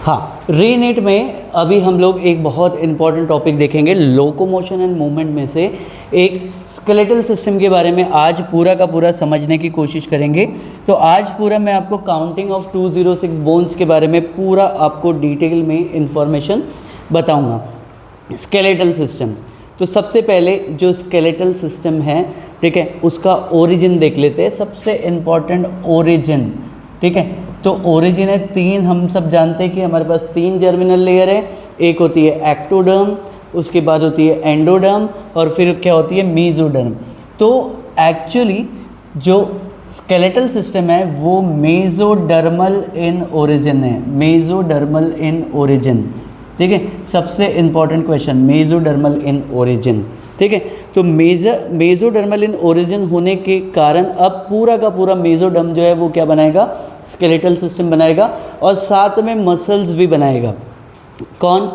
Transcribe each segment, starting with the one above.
हाँ, रीनेट में अभी हम लोग एक बहुत इंपॉर्टेंट टॉपिक देखेंगे, लोकोमोशन एंड मूवमेंट में से एक स्केलेटल सिस्टम के बारे में आज पूरा का पूरा समझने की कोशिश करेंगे। तो आज पूरा मैं आपको काउंटिंग ऑफ 206 बोन्स के बारे में पूरा आपको डिटेल में इंफॉर्मेशन बताऊंगा। स्केलेटल सिस्टम, तो सबसे पहले जो स्केलेटल सिस्टम है, ठीक है, उसका ओरिजिन देख लेते हैं। सबसे इम्पॉर्टेंट ओरिजिन, ठीक है। तो ओरिजिन है तीन, हम सब जानते हैं कि हमारे पास तीन जर्मिनल लेयर है। एक होती है एक्टोडर्म, उसके बाद होती है एंडोडर्म और फिर क्या होती है मेसोडर्म। तो एक्चुअली जो स्केलेटल सिस्टम है वो मेसोडर्मल इन ओरिजिन है, मेसोडर्मल इन ओरिजिन, ठीक है। सबसे important question, mesodermal in origin, ठीक है। तो मेसोडर्मल इन ओरिजिन होने के कारण अब पूरा का पूरा मेसोडर्म जो है वो क्या बनाएगा, स्केलेटल सिस्टम बनाएगा और साथ में मसल्स भी बनाएगा। कौन?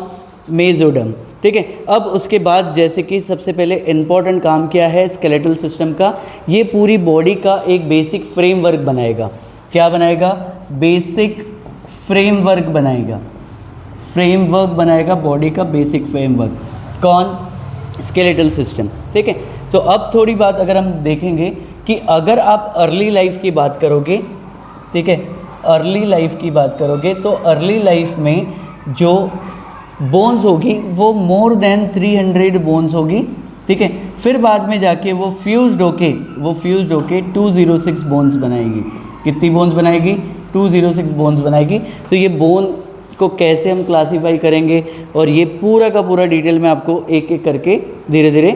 मेसोडर्म, ठीक है। अब उसके बाद जैसे कि सबसे पहले इंपॉर्टेंट काम क्या है स्केलेटल सिस्टम का, ये पूरी बॉडी का एक बेसिक फ्रेमवर्क बनाएगा। क्या बनाएगा? बेसिक फ्रेमवर्क बनाएगा, फ्रेमवर्क बनाएगा बॉडी का बेसिक फ्रेमवर्क। कौन? स्केलेटल सिस्टम, ठीक है। तो अब थोड़ी बात अगर हम देखेंगे कि अगर आप अर्ली लाइफ की बात करोगे, ठीक है, अर्ली लाइफ की बात करोगे तो अर्ली लाइफ में जो बोन्स होगी वो मोर देन 300 बोन्स होगी, ठीक है। फिर बाद में जाके वो फ्यूज्ड होके 206 बोन्स बनाएगी। कितनी बोन्स बनाएगी? 206 बोन्स बनाएगी। तो ये बोन को कैसे हम क्लासीफाई करेंगे और ये पूरा का पूरा डिटेल में आपको एक एक करके धीरे धीरे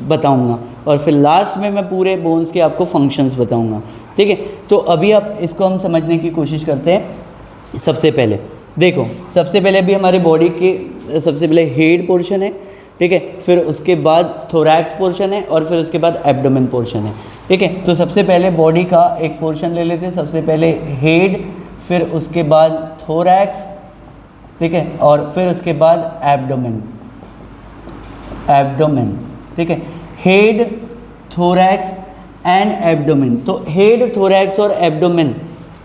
बताऊंगा और फिर लास्ट में मैं पूरे बोन्स के आपको फंक्शंस बताऊंगा, ठीक है। तो अभी आप इसको हम समझने की कोशिश करते हैं। सबसे पहले देखो, सबसे पहले अभी हमारे बॉडी के सबसे पहले हेड पोर्शन है, ठीक है, फिर उसके बाद थोरैक्स पोर्शन है और फिर उसके बाद एब्डोमेन पोर्शन है, ठीक है। तो सबसे पहले बॉडी का एक पोर्शन ले लेते हैं। सबसे पहले हेड, फिर उसके बाद थोरैक्स, ठीक है, और फिर उसके बाद एब्डोमेन, ठीक है। Head, thorax and abdomen. तो हेड, थोरैक्स और एब्डोमेन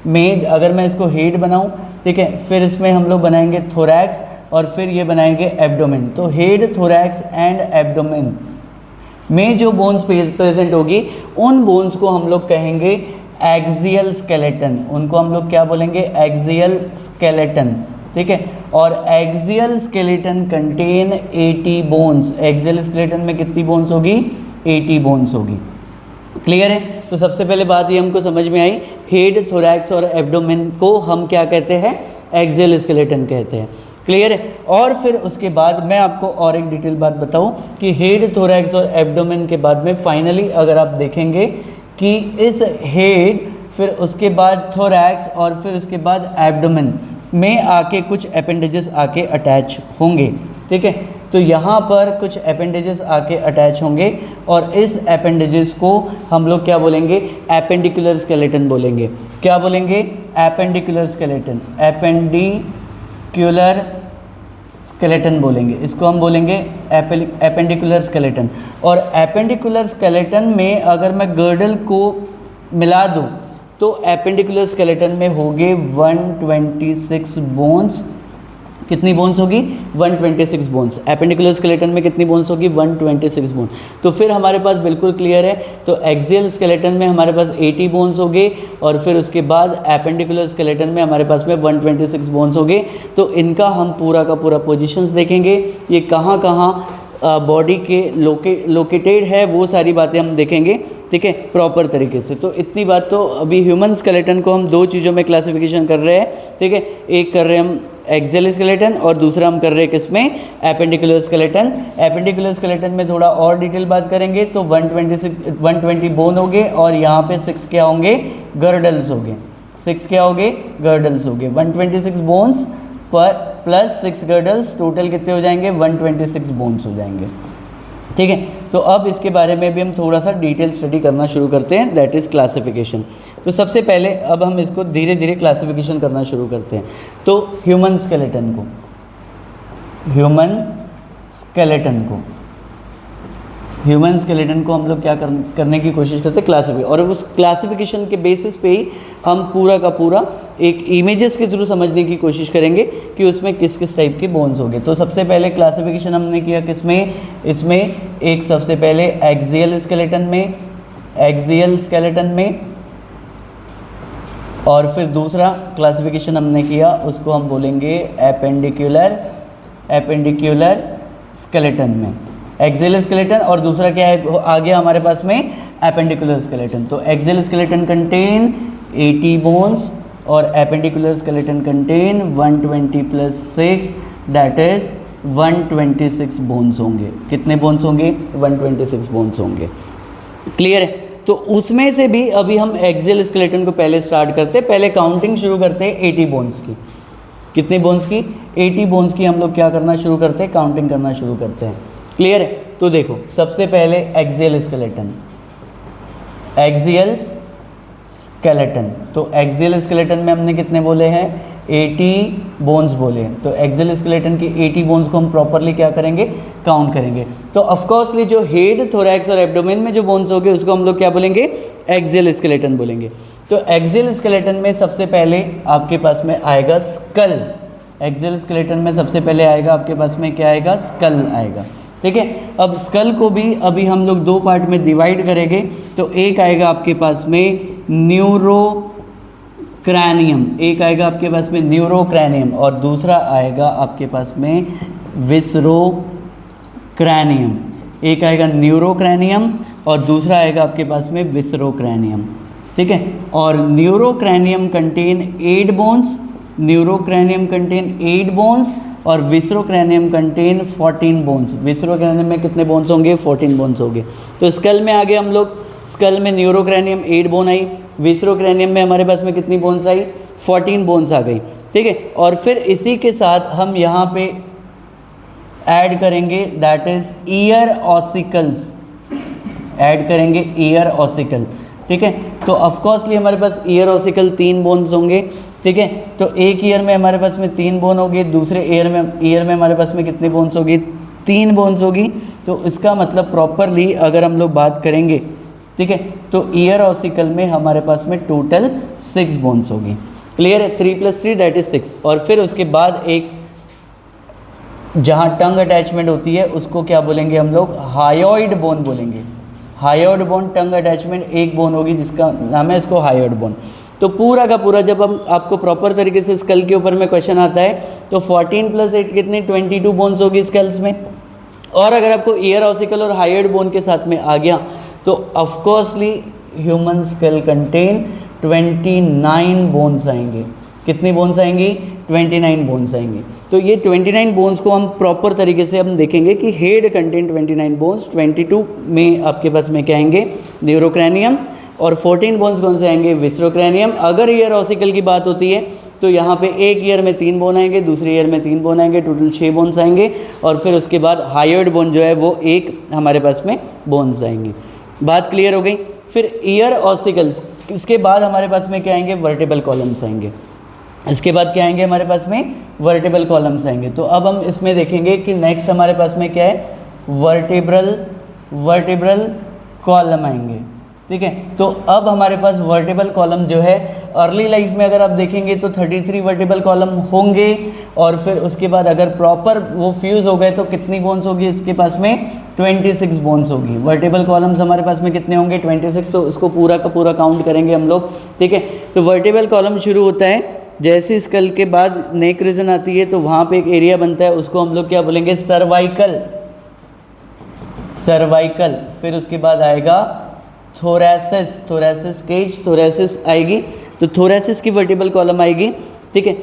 में अगर मैं इसको हेड बनाऊं, ठीक है, फिर इसमें हम लोग बनाएंगे थोरैक्स और फिर ये बनाएंगे एब्डोमेन। तो हेड, थोरैक्स एंड एब्डोमेन में जो बोन्स प्रेजेंट होगी उन बोन्स को हम लोग कहेंगे एक्सियल स्केलेटन। उनको हम लोग क्या बोलेंगे? एक्सियल स्केलेटन, ठीक है। और axial skeleton contain 80 bones. Axial skeleton में कितनी बोन्स होगी? 80 बोन्स होगी। क्लियर है? तो सबसे पहले बात ये हमको समझ में आई, हेड, थोरैक्स और एब्डोमेन को हम क्या कहते हैं? एक्सियल स्केलेटन कहते हैं। क्लियर है? और फिर उसके बाद मैं आपको और एक डिटेल बात बताऊं कि हेड, थोरैक्स और एब्डोमेन के बाद में फाइनली अगर आप देखेंगे कि इस हेड, फिर उसके बाद थोरैक्स और फिर उसके बाद एब्डोमेन में आके कुछ अपेंडेजेस आके अटैच होंगे, ठीक है। तो यहाँ पर कुछ अपेंडेजेस आके अटैच होंगे और इस अपेंडेजेस को हम लोग क्या बोलेंगे? एपेंडिकुलर स्केलेटन बोलेंगे। क्या बोलेंगे? एपेंडिकुलर स्केलेटन, एपेंडिकुलर स्केलेटन बोलेंगे। इसको हम बोलेंगे एपेंडिकुलर स्केलेटन। और एपेंडिकुलर स्केलेटन में अगर मैं गर्डल को मिला दूँ तो एपेंडिकुलर स्केलेटन में होंगे 126 बोन्स। कितनी बोन्स होगी? 126 बोन्स। एपेंडिकुलर स्केलेटन में कितनी बोन्स होगी? 126 बोन्स। तो फिर हमारे पास बिल्कुल क्लियर है। तो एक्सियल स्केलेटन में हमारे पास 80 बोन्स होंगे और फिर उसके बाद एपेंडिकुलर स्केलेटन में हमारे पास में 126 बोन्स होंगे। तो इनका हम पूरा का पूरा पोजीशंस देखेंगे, ये कहाँ कहाँ बॉडी के लोकेटेड है, वो सारी बातें हम देखेंगे, ठीक है, प्रॉपर तरीके से। तो इतनी बात तो अभी ह्यूमन स्केलेटन को हम दो चीज़ों में क्लासिफिकेशन कर रहे हैं, ठीक है। एक कर रहे हैं हम एक्सियल स्केलेटन और दूसरा हम कर रहे हैं किसमें? Appendicular skeleton. एपेंडिकुलर स्केलेटन में थोड़ा और डिटेल बात करेंगे तो 120 बोन होंगे और यहाँ पे 6 क्या होंगे? गर्डल्स होंगे। 6 क्या होंगे? गर्डल्स होंगे। 126 बोन्स पर प्लस 6 गर्डल्स, टोटल कितने हो जाएंगे? 126 बोन्स हो जाएंगे, ठीक है। तो अब इसके बारे में भी हम थोड़ा सा डिटेल स्टडी करना शुरू करते हैं, दैट इज़ क्लासिफिकेशन। तो सबसे पहले अब हम इसको धीरे धीरे क्लासिफिकेशन करना शुरू करते हैं। तो ह्यूमन स्केलेटन को ह्यूमन स्केलेटन को हम लोग क्या करने की कोशिश करते हैं, क्लासिफाई, और उस क्लासिफिकेशन के बेसिस पे ही हम पूरा का पूरा एक इमेजेस के थ्रू समझने की कोशिश करेंगे कि उसमें किस किस टाइप के बोन्स होंगे। तो सबसे पहले क्लासिफिकेशन हमने किया किसमें, इसमें एक सबसे पहले एक्सियल स्केलेटन में, एक्सियल स्केलेटन में, और फिर दूसरा क्लासिफिकेशन हमने किया उसको हम बोलेंगे एपेंडिकुलर, एपेंडिकुलर स्केलेटन में, एक्सियल स्केलेटन, और दूसरा क्या है आ गया हमारे पास में एपेंडिकुलर स्केलेटन। तो एक्सियल स्केलेटन कंटेन 80 बोन्स और appendicular skeleton contain 120 + 6 that is 126 bones होंगे। कितने बोन्स होंगे, 126 बोन्स होंगे। क्लियर है। तो उसमें से भी अभी हम एक्सियल स्केलेटन को पहले स्टार्ट करते हैं, पहले काउंटिंग शुरू करते हैं 80 बोन्स की। कितने बोन्स की, 80 बोन्स की हम लोग क्या करना शुरू करते हैं, काउंटिंग करना शुरू करते हैं। क्लियर है। तो देखो सबसे पहले एक्सियल स्केलेटन, एक्सियल स्केलेटन, तो एक्सियल स्केलेटन में हमने कितने बोले हैं, 80 बोन्स बोले हैं। तो एक्सियल स्केलेटन की 80 बोन्स को हम प्रॉपरली क्या करेंगे, काउंट करेंगे। तो ऑफकोर्सली जो हेड, थोरैक्स और एब्डोमेन में जो बोन्स होंगे उसको हम लोग क्या बोलेंगे, एक्सियल स्केलेटन बोलेंगे। तो एक्सियल स्केलेटन में सबसे पहले आपके पास में आएगा स्कल, एक्सियल स्केलेटन में सबसे पहले आएगा आपके पास में क्या आएगा, स्कल आएगा। ठीक है। अब स्कल को भी अभी हम लोग दो पार्ट में डिवाइड करेंगे। तो एक आएगा आपके पास में न्यूरोक्रैनियम, एक आएगा आपके पास में न्यूरोक्रैनियम, और दूसरा आएगा आपके पास में विसरोक्रैनियम। एक आएगा न्यूरोक्रैनियम और दूसरा आएगा आपके पास में विसरोक्रैनियम। ठीक है। और न्यूरोक्रैनियम कंटेन 8 बोन्स, न्यूरोक्रैनियम कंटेन 8 बोन्स और विसरोक्रैनियम कंटेन 14 बोन्स। विसरोक्रैनियम में कितने बोन्स होंगे, 14 बोन्स होंगे। तो स्कल में आगे हम लोग, स्कल में न्यूरोक्रैनियम 8 बोन आई, विसरोक्रैनियम में हमारे पास में कितनी बोन्स आई, 14 बोन्स आ गई। ठीक है। और फिर इसी के साथ हम यहाँ पे ऐड करेंगे that is ear ossicles, add करेंगे ईयर ऑसिकल। ठीक है। तो ऑफकोर्सली हमारे पास ईयर ऑसिकल 3 बोन्स होंगे। ठीक है। तो एक ईयर में हमारे पास में 3 बोन होगी, दूसरे ईयर में हमारे पास में कितने बोन्स होगी, 3 बोन्स होगी। तो इसका मतलब प्रॉपरली अगर हम लोग बात करेंगे, ठीक है, तो ईयर ऑसिकल में हमारे पास में टोटल 6 बोन्स होगी। क्लियर है। 3 + 3 दैट इज 6। और फिर उसके बाद एक जहाँ टंग अटैचमेंट होती है उसको क्या बोलेंगे हम लोग, हायोइड बोन बोलेंगे। हायोइड बोन, टंग अटैचमेंट एक बोन होगी जिसका नाम है इसको हायोइड बोन। तो पूरा का पूरा जब हम आपको प्रॉपर तरीके से स्कल के ऊपर में क्वेश्चन आता है तो 14 + 8 कितने, 22 बोन्स होगी स्कल्स में। और अगर आपको ईयर ऑसिकल और हायोइड बोन के साथ में आ गया तो ऑफकोर्सली ह्यूमन स्कल कंटेन 29 बोन्स आएंगे। कितनी बोन्स आएंगी, 29 बोन्स आएंगी। तो ये 29 बोन्स को हम प्रॉपर तरीके से हम देखेंगे कि हेड कंटेन 29 बोन्स, 22 में आपके पास में क्या आएंगे, न्यूरोक्रैनियम, और 14 बोन्स कौन से आएंगे, विसरोक्रैनियम। अगर ईयर ऑसिकल की बात होती है तो यहाँ पे एक ईयर में 3 बोन आएंगे, दूसरे ईयर में 3 बोन आएंगे, टोटल 6 बोन्स आएंगे। और फिर उसके बाद हायोइड बोन जो है वो एक हमारे पास में बोन्स आएंगे। बात क्लियर हो गई। फिर ईयर ऑसिकल्स, इसके बाद हमारे पास में क्या आएंगे, वर्टिबल कॉलम्स आएंगे। इसके बाद क्या आएंगे हमारे पास में, वर्टिबल कॉलम्स आएंगे। तो अब हम इसमें देखेंगे कि नेक्स्ट हमारे पास में क्या है, वर्टिब्रल कॉलम आएंगे। ठीक है। तो अब हमारे पास वर्टिबल कॉलम जो है अर्ली लाइफ में अगर आप देखेंगे तो 33 वर्टिबल कॉलम होंगे। और फिर उसके बाद अगर प्रॉपर वो फ्यूज़ हो गए तो कितनी बोन्स होगी इसके पास में, 26 बोन्स होगी। वर्टिबल कॉलम्स हमारे पास में कितने होंगे, 26। तो उसको पूरा का पूरा काउंट करेंगे हम लोग। ठीक है। तो वर्टिबल कॉलम शुरू होता है जैसे स्कल के बाद नेक रीजन आती है तो वहाँ पे एक एरिया बनता है, उसको हम लोग क्या बोलेंगे, सर्वाइकल, सर्वाइकल। फिर उसके बाद आएगा थोरैसिस, थोरैसिस केज, थोरैसिस आएगी। तो थोरैसिस की वर्टिबल कॉलम आएगी। ठीक है।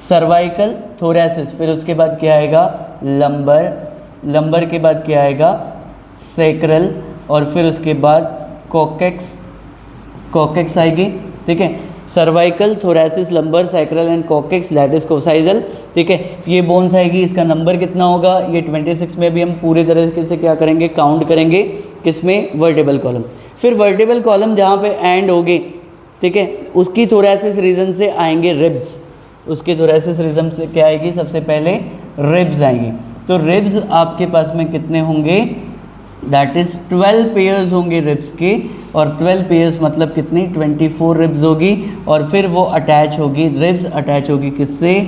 सर्वाइकल, थोरैसिस। फिर उसके बाद क्या आएगा, लंबर, लंबर के बाद क्या आएगा, सैक्रल। और फिर उसके बाद कॉकेक्स, कॉकेक्स आएगी। ठीक है। Cervical, thoracic, lumbar, sacral and coccyx that is coccygeal. ठीक है। ये बोन्स आएगी। इसका नंबर कितना होगा, ये 26 में भी हम पूरे तरीके से क्या करेंगे, काउंट करेंगे किसमें, वर्टिबल कॉलम। फिर वर्टिबल कॉलम जहाँ पे एंड होगे, ठीक है, उसकी थोरैसिस रीजन से आएंगे रिब्स। उसकी थोरैसिस रीजन से क्या आएगी, सबसे पहले रिब्स आएंगी। तो रिब्स आपके पास में कितने होंगे, दैट इज 12 पेयर्स होंगे रिब्स के, और 12 पेयर्स मतलब कितनी 24 रिब्स होगी, और फिर वो अटैच होगी, रिब्स अटैच होगी किससे,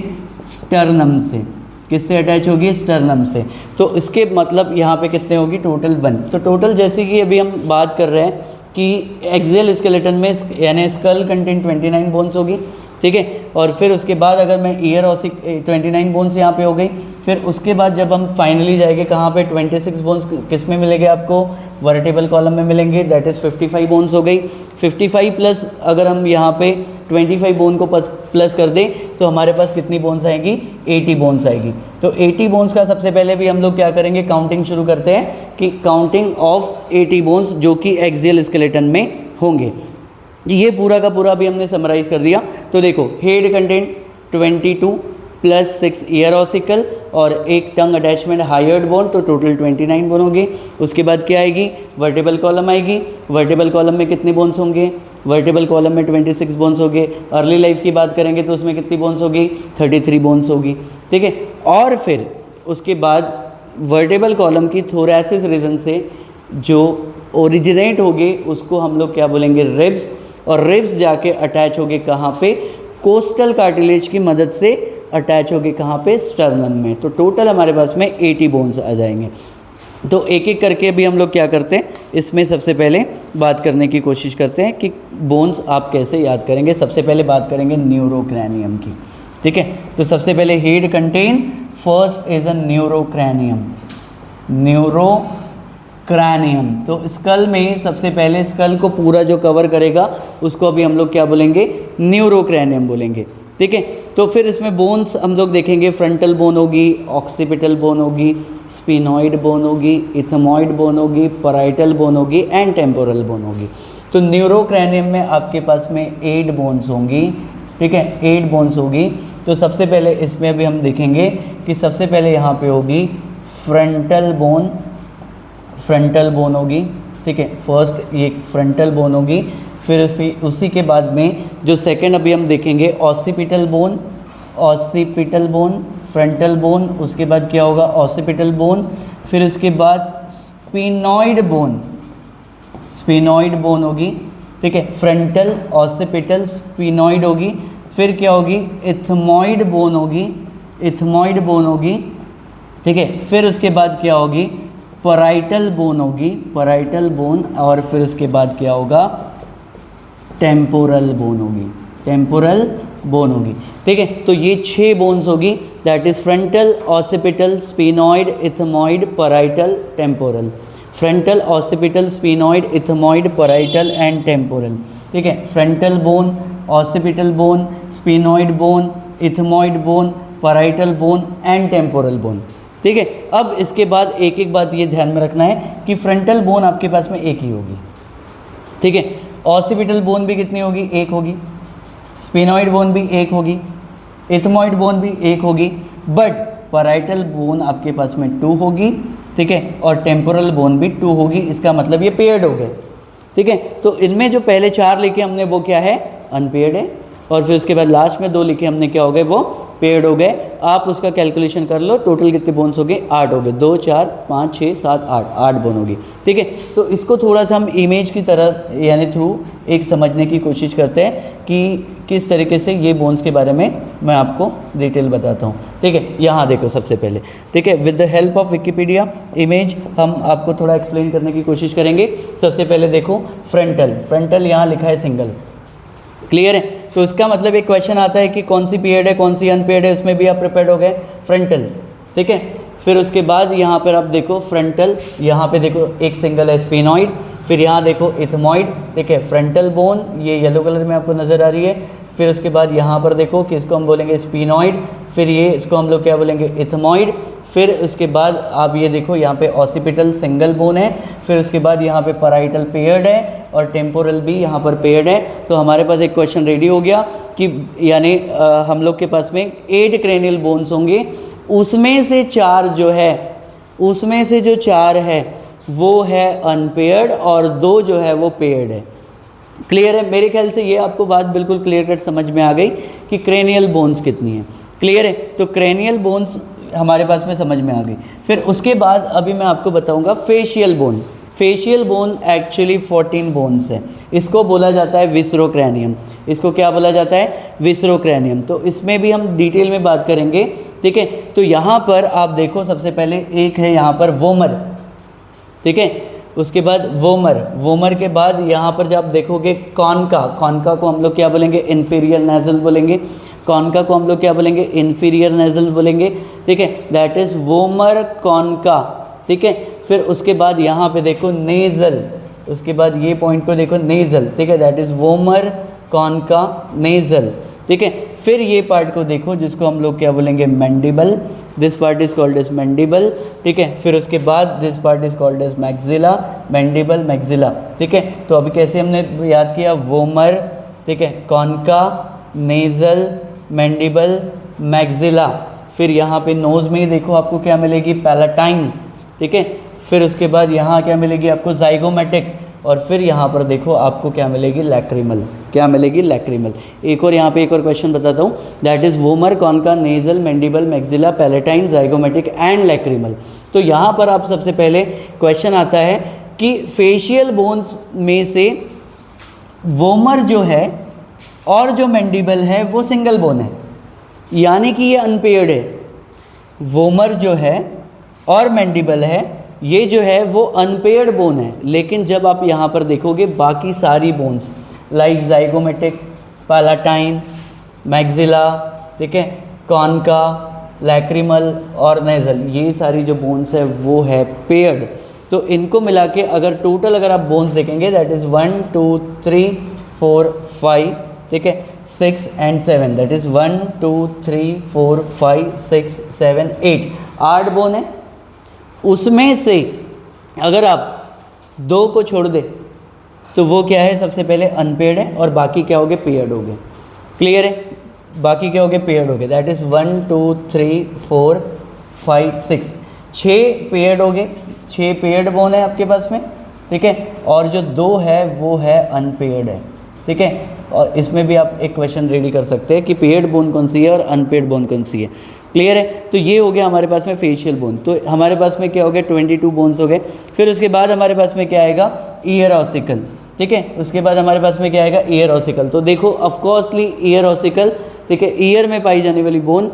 स्टर्नम से। किससे अटैच होगी, स्टर्नम से। तो इसके मतलब यहाँ पे कितने होगी, टोटल 1। तो टोटल जैसे कि अभी हम बात कर रहे हैं कि एक्सियल स्केलेटन में यानी स्कल कंटेंट 29 बोन्स होगी, ठीक है। और फिर उसके बाद अगर मैं ईयर ऑसिक 29 बोन्स यहाँ पे हो गई, फिर उसके बाद जब हम फाइनली जाएंगे कहाँ पे, 26 बोन्स किस में मिलेंगे आपको, वर्टिबल कॉलम में मिलेंगे, दैट इज़ 55 बोन्स हो गई। 55 प्लस अगर हम यहाँ पे 25 बोन को प्लस कर दें तो हमारे पास कितनी बोन्स आएगी, 80 बोन्स आएगी। तो 80 बोन्स का सबसे पहले भी हम लोग क्या करेंगे, काउंटिंग शुरू करते हैं कि काउंटिंग ऑफ 80 बोन्स जो कि एक्सियल स्केलेटन में होंगे। ये पूरा का पूरा भी हमने समराइज कर दिया। तो देखो head content 22 plus 6 year ossicle और एक टंग अटैचमेंट हायर्ड बोन, तो टोटल 29 बोन होंगे। उसके बाद क्या आएगी, वर्टिबल कॉलम आएगी। वर्टिबल कॉलम में कितने बोन्स होंगे, वर्टिबल कॉलम में 26 बोन्स होंगे। अर्ली लाइफ की बात करेंगे तो उसमें कितनी बोन्स होगी, 33 बोन्स होगी, ठीक है। और फिर उसके बाद वर्टिबल कॉलम की थोरैसिस रीजन से जो ओरिजिनेट होगे उसको हम लोग क्या बोलेंगे, रिब्स, और रिब्स जाके अटैच होगे कहाँ पे, कोस्टल कार्टिलेज की मदद से अटैच होगी कहाँ पे, स्टर्नम में। तो टोटल हमारे पास में 80 बोन्स आ जाएंगे। तो एक एक करके भी हम लोग क्या करते हैं, इसमें सबसे पहले बात करने की कोशिश करते हैं कि बोन्स आप कैसे याद करेंगे। सबसे पहले बात करेंगे न्यूरोक्रैनियम की, ठीक है। तो सबसे पहले head contain, first is a neurocranium, neurocranium. तो स्कल में सबसे पहले स्कल को पूरा जो कवर करेगा उसको अभी हम लोग क्या बोलेंगे, न्यूरोक्रैनियम बोलेंगे, ठीक है। तो फिर इसमें बोन्स हम लोग देखेंगे, फ्रंटल बोन होगी, ऑक्सीपिटल बोन होगी, स्पिनॉइड बोन होगी, इथमॉइड बोन होगी, पैराइटल बोन होगी एंड टेम्पोरल बोन होगी। तो न्यूरोक्रैनियम में आपके पास में 8 बोन्स होंगी, ठीक है, 8 बोन्स होगी। तो सबसे पहले इसमें भी हम देखेंगे कि सबसे पहले यहाँ पे होगी फ्रंटल बोन, फ्रंटल बोन होगी, ठीक है, फर्स्ट ये फ्रंटल बोन होगी। फिर उसी के बाद में जो सेकंड अभी हम देखेंगे occipital bone, occipital bone, frontal bone, उसके बाद क्या होगा ऑसिपिटल बोन, फिर उसके बाद स्पिनॉइड बोन, स्पिनॉइड बोन होगी, ठीक है, फ्रंटल ऑसिपिटल स्पिनॉइड होगी। फिर क्या होगी, इथमॉइड बोन होगी, इथमॉइड बोन होगी, ठीक है। फिर उसके बाद क्या होगी, पैराइटल बोन होगी, पैराइटल बोन, और फिर उसके बाद क्या होगा, टेम्पोरल बोन होगी, टेम्पोरल बोन होगी, ठीक है। तो ये 6 बोन्स होगी, that is frontal, occipital, sphenoid, ethmoid, parietal, temporal. Frontal, occipital, sphenoid, ethmoid, parietal and temporal, ठीक है। Frontal bone, occipital bone, sphenoid bone, ethmoid bone, parietal bone and temporal bone, ठीक है। अब इसके बाद एक एक बात ये ध्यान में रखना है कि फ्रंटल बोन आपके पास में एक ही होगी, ठीक है। ऑसिपिटल बोन भी कितनी होगी, एक होगी। स्पिनॉइड बोन भी एक होगी, इथमॉइड बोन भी एक होगी, बट पैराइटल बोन आपके पास में 2 होगी, ठीक है, और टेम्पोरल बोन भी 2 होगी। इसका मतलब ये पेयर्ड हो गए, ठीक है। तो इनमें जो पहले 4 लिखे हमने वो क्या है, अनपेयर्ड है, और फिर उसके बाद लास्ट में 2 लिखे हमने क्या हो गए, वो पेयर्ड हो गए। आप उसका कैलकुलेशन कर लो, टोटल कितने बोन्स हो गए, 8 हो गए, 2 4 5 6 7 8 बोन होगी, ठीक है। तो इसको थोड़ा सा हम इमेज की तरह यानी थ्रू एक समझने की कोशिश करते हैं कि किस तरीके से ये बोन्स के बारे में मैं आपको डिटेल बताता हूँ, ठीक है। यहाँ देखो सबसे पहले, ठीक है, with the help of Wikipedia image हम आपको थोड़ा एक्सप्लेन करने की कोशिश करेंगे। सबसे पहले देखो फ्रंटल, फ्रंटल यहाँ लिखा है सिंगल, क्लियर है। तो इसका मतलब एक क्वेश्चन आता है कि कौन सी पेयर्ड है कौन सी अनपेयर्ड है, उसमें भी आप प्रिपेयर्ड हो गए, फ्रंटल, ठीक है। फिर उसके बाद यहाँ पर आप देखो फ्रंटल, यहाँ पे देखो एक सिंगल है स्पिनॉइड, फिर यहाँ देखो इथमॉइड, ठीक है, फ्रंटल बोन ये येलो कलर में आपको नज़र आ रही है। फिर उसके बाद यहाँ पर देखो कि इसको हम बोलेंगे स्पिनॉइड, फिर ये इसको हम लोग क्या बोलेंगे, इथमॉइड। फिर उसके बाद आप ये देखो यहाँ पे ऑसिपिटल सिंगल बोन है, फिर उसके बाद यहाँ पे पैराइटल पेयर्ड है और टेम्पोरल भी यहाँ पर पेयर्ड है। तो हमारे पास एक क्वेश्चन रेडी हो गया कि यानी हम लोग के पास में 8 क्रेनियल बोन्स होंगे, उसमें से 4 जो है, उसमें से जो 4 है वो है अनपेयर्ड और 2 जो है वो पेयर्ड है। क्लियर है, मेरे ख्याल से ये आपको बात बिल्कुल क्लियर कट समझ में आ गई कि क्रेनियल बोन्स कितनी है, क्लियर है। तो क्रेनियल बोन्स हमारे पास में समझ में आ गई। फिर उसके बाद अभी मैं आपको बताऊंगा facial bone. Facial bone actually 14 bones है, इसको बोला जाता है विसरोक्रैनियम। इसको क्या बोला जाता है? विसरोक्रैनियम। तो इसमें भी हम डिटेल में बात करेंगे, ठीक है। तो यहाँ पर आप देखो, सबसे पहले एक है यहाँ पर वोमर, ठीक है। उसके बाद वोमर के बाद यहाँ पर जब आप देखोगे कॉन्का को हम लोग क्या बोलेंगे? इन्फीरियर नेजल बोलेंगे। कॉन्का को हम लोग क्या बोलेंगे? इन्फीरियर नेजल बोलेंगे, ठीक है। दैट इज वोमर कॉन्का, ठीक है। फिर उसके बाद यहाँ पे देखो नेजल, उसके बाद ये पॉइंट को देखो नेजल, ठीक है। That is vomer concha nasal, ठीक है। फिर ये पार्ट को देखो जिसको हम लोग क्या बोलेंगे? Mandible. This part is called as mandible, ठीक है। फिर उसके बाद this part is called as maxilla, mandible maxilla, ठीक है। तो अभी कैसे हमने याद किया? वोमर, ठीक है, कॉन्का, नेजल, मैंडिबल, मैक्सिला। फिर यहाँ पे नोज में ही देखो आपको क्या मिलेगी? पैलाटाइन, ठीक है। फिर उसके बाद यहाँ क्या मिलेगी आपको? जाइगोमेटिक। और फिर यहाँ पर देखो आपको क्या मिलेगी? लैक्रिमल। क्या मिलेगी? लैक्रिमल। एक और यहाँ पे एक और क्वेश्चन बताता हूँ, that is vomer concha nasal mandible maxilla palatine zygomatic and lacrimal. तो यहाँ पर आप सबसे पहले क्वेश्चन आता है कि फेशियल बोन्स में से वोमर जो है और जो मैंडिबल है वो सिंगल बोन है, यानी कि ये अनपेयर्ड है। वोमर जो है और मैंडिबल है, ये जो है वो अनपेयर्ड बोन है। लेकिन जब आप यहाँ पर देखोगे बाकी सारी bones like zygomatic, palatine, maxilla, ठीक है, कॉन्का, लैक्रिमल और नेजल, ये सारी जो बोन्स है वो है पेयर्ड। तो इनको मिला के अगर टोटल अगर आप बोन्स देखेंगे दैट इज़ 1 2 3 4 5, ठीक है, 6 एंड 7, दैट इज़ 1 2 3 4 5 6 7 8, 8 बोन है। उसमें से अगर आप 2 को छोड़ दे तो वो क्या है? सबसे पहले अनपेयर्ड है और बाकी क्या हो गए? पेयर्ड हो गए। क्लियर है? बाकी क्या हो गए? पेयर्ड हो गए। दैट इज़ 1 2 3 4 5 6, 6 पेयर्ड हो गए, 6 पेयर्ड बोन है आपके पास में, ठीक है। और जो 2 है वो है अनपेयर्ड है, ठीक है। और इसमें भी आप एक क्वेश्चन रेडी कर सकते हैं कि पेयर्ड बोन कौन सी है और अनपेयर्ड बोन कौन सी है। क्लियर है? तो ये हो गया हमारे पास में फेशियल बोन। तो हमारे पास में क्या हो गया? 22 बोन्स हो गए। फिर उसके बाद हमारे पास में क्या आएगा? ईयर ऑसिकल, ठीक है। उसके बाद हमारे पास में क्या आएगा? Year ossicle. तो देखो ऑफकोर्सली ईयर ऑसिकल, ठीक है, ईयर में पाई जाने वाली बोन।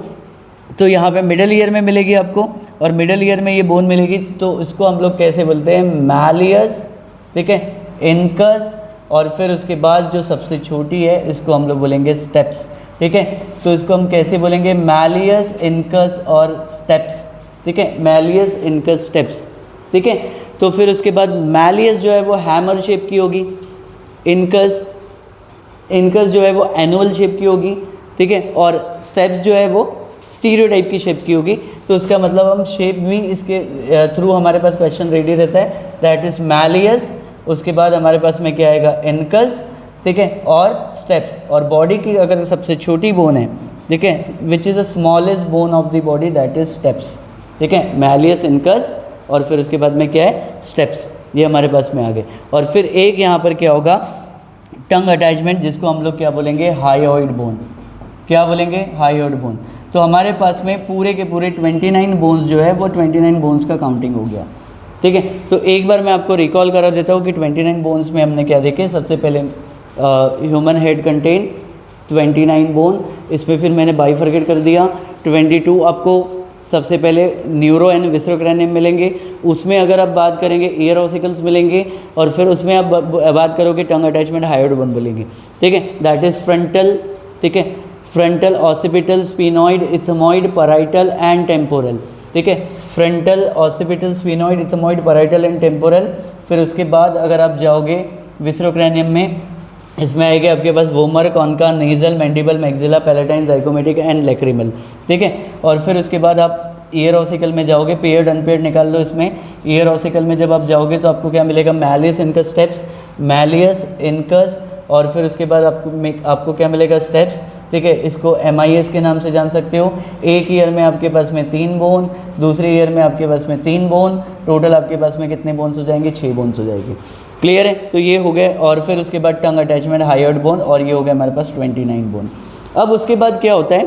तो यहाँ पे मिडल ईयर में मिलेगी आपको, और मिडल ईयर में ये बोन मिलेगी। तो इसको हम लोग कैसे बोलते हैं? मैलियस, ठीक है, इनकस। और फिर उसके बाद जो सबसे छोटी है इसको हम लोग बोलेंगे स्टेप्स, ठीक है। तो इसको हम कैसे बोलेंगे? मैलियस, इनकस और स्टेप्स, ठीक है, मैलियस, इनकस, स्टेप्स, ठीक है। तो फिर उसके बाद मैलियस जो है वो हैमर शेप की होगी, इनकस जो है वो एनुअल शेप की होगी, ठीक है, और स्टेप्स जो है वो स्टीरियोटाइप की शेप की होगी। तो इसका मतलब हम शेप भी इसके थ्रू हमारे पास क्वेश्चन रेडी रहता है, दैट इज़ मैलियस। उसके बाद हमारे पास में क्या आएगा? इनकस, ठीक है, और स्टेप्स। और बॉडी की अगर सबसे छोटी बोन है, ठीक है, which is the smallest bone of the body, that is steps, ठीक है, मैलियस, इनकस और फिर उसके बाद में क्या है? स्टेप्स। ये हमारे पास में आ गए। और फिर एक यहाँ पर क्या होगा? टंग अटैचमेंट, जिसको हम लोग क्या बोलेंगे? Hyoid bone. क्या बोलेंगे? Hyoid bone. तो हमारे पास में पूरे के पूरे 29 बोन्स जो है वो 29 बोन्स का काउंटिंग हो गया, ठीक है। तो एक बार मैं आपको रिकॉल करा देता हूँ कि 29 बोन्स में हमने क्या देखे। सबसे पहले ह्यूमन हेड कंटेन 29 बोन, इसमें फिर मैंने बाइफरकेट कर दिया। 22 आपको सबसे पहले न्यूरो एंड विसरोक्रैनियम मिलेंगे, उसमें अगर आप बात करेंगे ईयर ऑसिकल्स मिलेंगे, और फिर उसमें आप बात करोगे टंग अटैचमेंट हायोइड बोन बोलेंगे, ठीक है। दैट इज़ फ्रंटल, ठीक है, frontal, occipital, sphenoid, ethmoid, parietal and temporal, ठीक है, frontal, occipital, sphenoid, ethmoid, parietal and temporal. फिर उसके बाद अगर आप जाओगे विसरोक्रैनियम में, इसमें आएगा आपके पास vomer, concha, nasal, mandible, maxilla, palatine, zygomatic and lacrimal, ठीक है। और फिर उसके बाद आप ईयर ऑसिकल में जाओगे, पेयर्ड अनपेयर्ड निकाल लो इसमें। ईयर ऑसिकल में जब आप जाओगे तो आपको क्या मिलेगा? Malleus, incus, steps, malleus, incus, और फिर उसके बाद आपको क्या मिलेगा? स्टेप्स, ठीक है। इसको MIS के नाम से जान सकते हो। एक ईयर में आपके पास में 3 बोन, दूसरे ईयर में आपके पास में 3 बोन, टोटल आपके पास में कितने बोन्स हो जाएंगे? 6 बोन्स हो जाएंगे। क्लियर है? तो ये हो गए। और फिर उसके बाद टंग अटैचमेंट हायोइड बोन, और ये हो गया हमारे पास 29 बोन। अब उसके बाद क्या होता है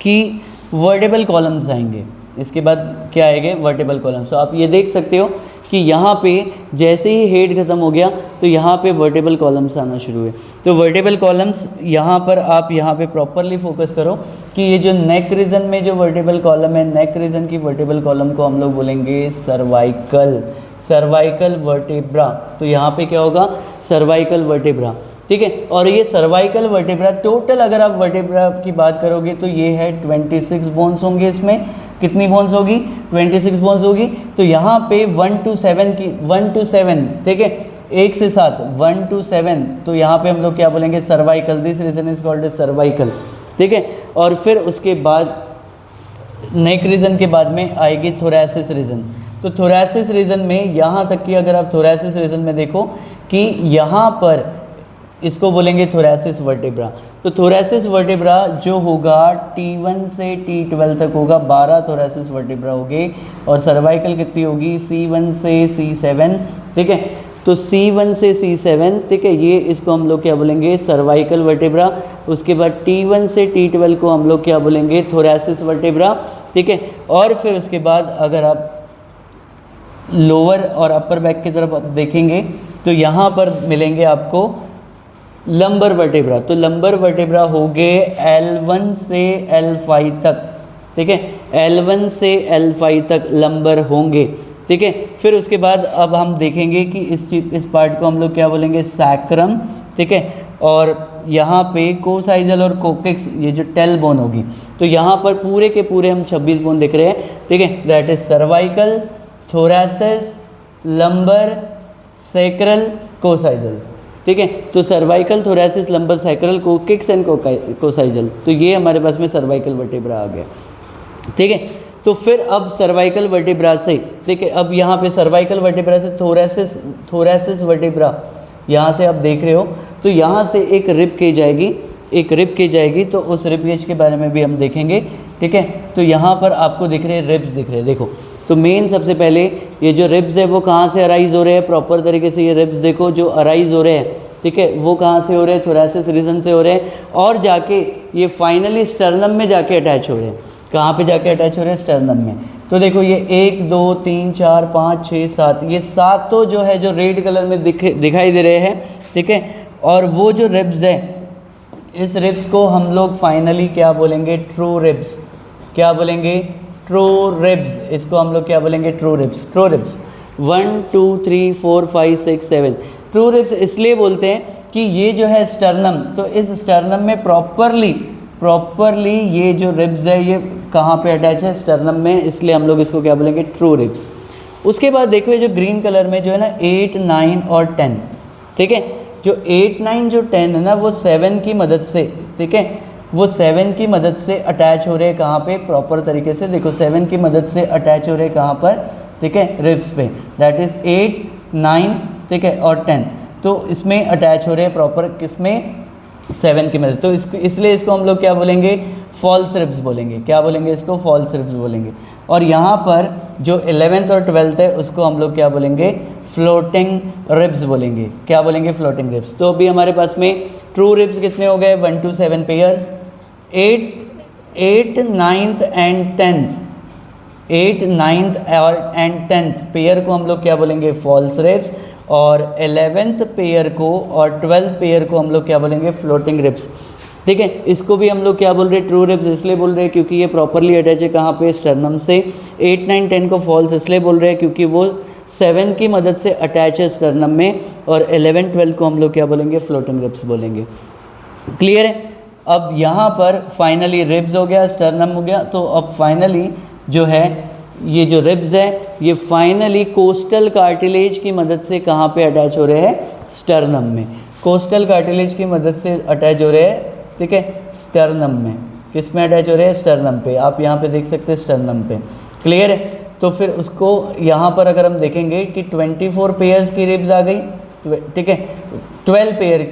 कि वर्टेबल कॉलम्स आएंगे। इसके बाद क्या आएंगे वर्टेबल कॉलम्स। तो आप ये देख सकते हो कि यहाँ पे जैसे ही हेड खत्म हो गया तो यहाँ पे वर्टेबल कॉलम्स आना शुरू हुए। तो वर्टेबल कॉलम्स यहाँ पर आप यहाँ पे प्रॉपरली फोकस करो कि ये जो नेक रीजन में जो वर्टेबल कॉलम है, नेक रीजन की वर्टेबल कॉलम को हम लोग बोलेंगे सर्वाइकल, सर्वाइकल वर्टेब्रा। तो यहाँ पे क्या होगा, सर्वाइकल वर्टेब्रा, ठीक है। और ये सर्वाइकल वर्टेब्रा टोटल अगर आप वर्टेब्रा की बात करोगे तो ये है 26 बोन्स होंगे। इसमें कितनी बोन्स होगी, 26 बोन्स होगी। तो यहाँ पे 1 to 7 की 1 to 7, ठीक है, 1 से 7, 1 to 7, तो यहाँ पे हम लोग क्या बोलेंगे, cervical, this region is called cervical, ठीक है। और फिर उसके बाद नेक रीजन के बाद में आएगी थोरैसिस रीजन। तो थोरैसिस रीजन में यहाँ तक कि अगर आप थोरैसिस रीजन में देखो कि यहाँ पर इसको बोलेंगे थोरैसिस वर्टेब्रा। तो थोरैसिस वर्टेब्रा जो होगा T1 से T12 तक होगा, 12 थोरैसिस वर्टेब्रा होंगे। और सर्वाइकल कितनी होगी, C1 से C7, ठीक है। तो C1 से C7, ठीक है, ये इसको हम लोग क्या बोलेंगे, सर्वाइकल वर्टेब्रा। उसके बाद T1 से T12 को हम लोग क्या बोलेंगे, थोरैसिस वर्टेब्रा, ठीक है। और फिर उसके बाद अगर आप लोअर और अपर बैक की तरफ आप देखेंगे तो यहाँ पर मिलेंगे आपको लंबर वर्टेब्रा। तो लंबर वर्टेब्रा हो गए L1 से L5 तक, ठीक है, L1 से L5 तक लंबर होंगे, ठीक है। फिर उसके बाद अब हम देखेंगे कि इस पार्ट को हम लोग क्या बोलेंगे, सैक्रम, ठीक है। और यहाँ पे कोसाइजल और कोकेक्स, ये जो टेल बोन होगी, तो यहाँ पर पूरे के पूरे हम 26 बोन दिख रहे हैं, ठीक है। That is cervical, thoracic, lumbar, sacral, coccygeal, ठीक है। तो cervical, thoracic, lumbar, sacral, coccyx and coccygeal, तो ये हमारे पास में सर्वाइकल वर्टेब्रा आ गया, ठीक है। तो फिर अब सर्वाइकल वर्टेब्रा से, ठीक है, अब यहाँ पे सर्वाइकल वर्टेब्रा से थोरैसिस वर्टेब्रा, यहाँ से आप देख रहे हो, तो यहाँ से एक रिब केज आएगी, एक रिब केज आएगी। तो उस रिब केज के बारे में भी हम देखेंगे, ठीक है। तो यहाँ पर आपको दिख रहे हैं रिब्स दिख रहे हैं, देखो। तो मेन सबसे पहले ये जो रिब्स है वो कहाँ से अराइज हो रहे हैं, प्रॉपर तरीके से ये रिब्स देखो जो अराइज हो रहे हैं, ठीक है, वो कहाँ से हो रहे हैं, थोरैसिस रीजन से हो रहे हैं। और जाके ये फाइनली स्टर्नम में जाके अटैच हो रहे हैं। कहाँ पे जाके अटैच हो रहे हैं, स्टर्नम में। तो देखो ये 1 2 3 4 5 6 7, ये 7 तो जो है जो रेड कलर में दिखाई दे रहे हैं, ठीक है। और वो जो रिब्स है, इस रिब्स को हम लोग फाइनली क्या बोलेंगे, ट्रू रिब्स, क्या बोलेंगे, ट्रू रिब्स। इसको हम लोग क्या बोलेंगे, true ribs. True ribs 1 2 3 4 5 6 7 true ribs इसलिए बोलते हैं कि ये जो है स्टर्नम, तो इस स्टर्नम में प्रॉपरली ये जो रिब्स है ये कहाँ पे अटैच है, स्टर्नम में, इसलिए हम लोग इसको क्या बोलेंगे, ट्रू रिब्स। उसके बाद देखो ये जो ग्रीन कलर में जो है ना 8 9 और 10, ठीक है, जो 8 9 जो 10 है ना वो 7 की मदद से, ठीक है, वो 7 की मदद से अटैच हो रहे हैं कहाँ पे, प्रॉपर तरीके से देखो 7 की मदद से अटैच हो रहे हैं कहाँ पर, ठीक है, रिब्स पे। दैट इज 8 9, ठीक है, और 10, तो इसमें अटैच हो रहे हैं प्रॉपर, किसमें, 7 की मदद। तो इसलिए इसको हम लोग क्या बोलेंगे, फॉल्स रिब्स बोलेंगे। क्या बोलेंगे इसको, फॉल्स रिब्स बोलेंगे। और यहाँ पर जो 11th और 12th है उसको हम लोग क्या बोलेंगे, फ्लोटिंग रिब्स बोलेंगे। क्या बोलेंगे, फ्लोटिंग रिब्स। तो अभी हमारे पास में ट्रू रिब्स कितने हो गए, 1 to 7 pairs, 8 9th and 10th, 8 9th और एंड 10th पेयर को हम लोग क्या बोलेंगे, फॉल्स रिब्स। और 11th पेयर को और 12th पेयर को हम लोग क्या बोलेंगे, फ्लोटिंग रिब्स, ठीक है। इसको भी हम लोग क्या बोल रहे हैं, ट्रू रिब्स इसलिए बोल रहे हैं क्योंकि ये प्रॉपरली अटैच है कहाँ पे, स्टर्नम से। 8 9 10 को फॉल्स इसलिए बोल रहे हैं क्योंकि वो 7 की मदद से अटैच है स्टर्नम में। और 11 12 को हम लोग क्या बोलेंगे, फ्लोटिंग रिब्स बोलेंगे। क्लियर है। अब यहाँ पर फाइनली रिब्स हो गया, स्टर्नम हो गया। तो अब फाइनली जो है ये जो रिब्स है ये फाइनली कोस्टल कार्टिलेज की मदद से कहाँ पे अटैच हो रहे हैं, स्टर्नम में। कोस्टल कार्टिलेज की मदद से अटैच हो रहे हैं, ठीक है, स्टर्नम में। किस में अटैच हो रहे हैं, स्टर्नम पे। आप यहाँ पे देख सकते हैं स्टर्नम पे। क्लियर है। तो फिर उसको यहाँ पर अगर हम देखेंगे कि 24 पेयर्स की रिब्स आ गई, ठीक है, 12 पेयर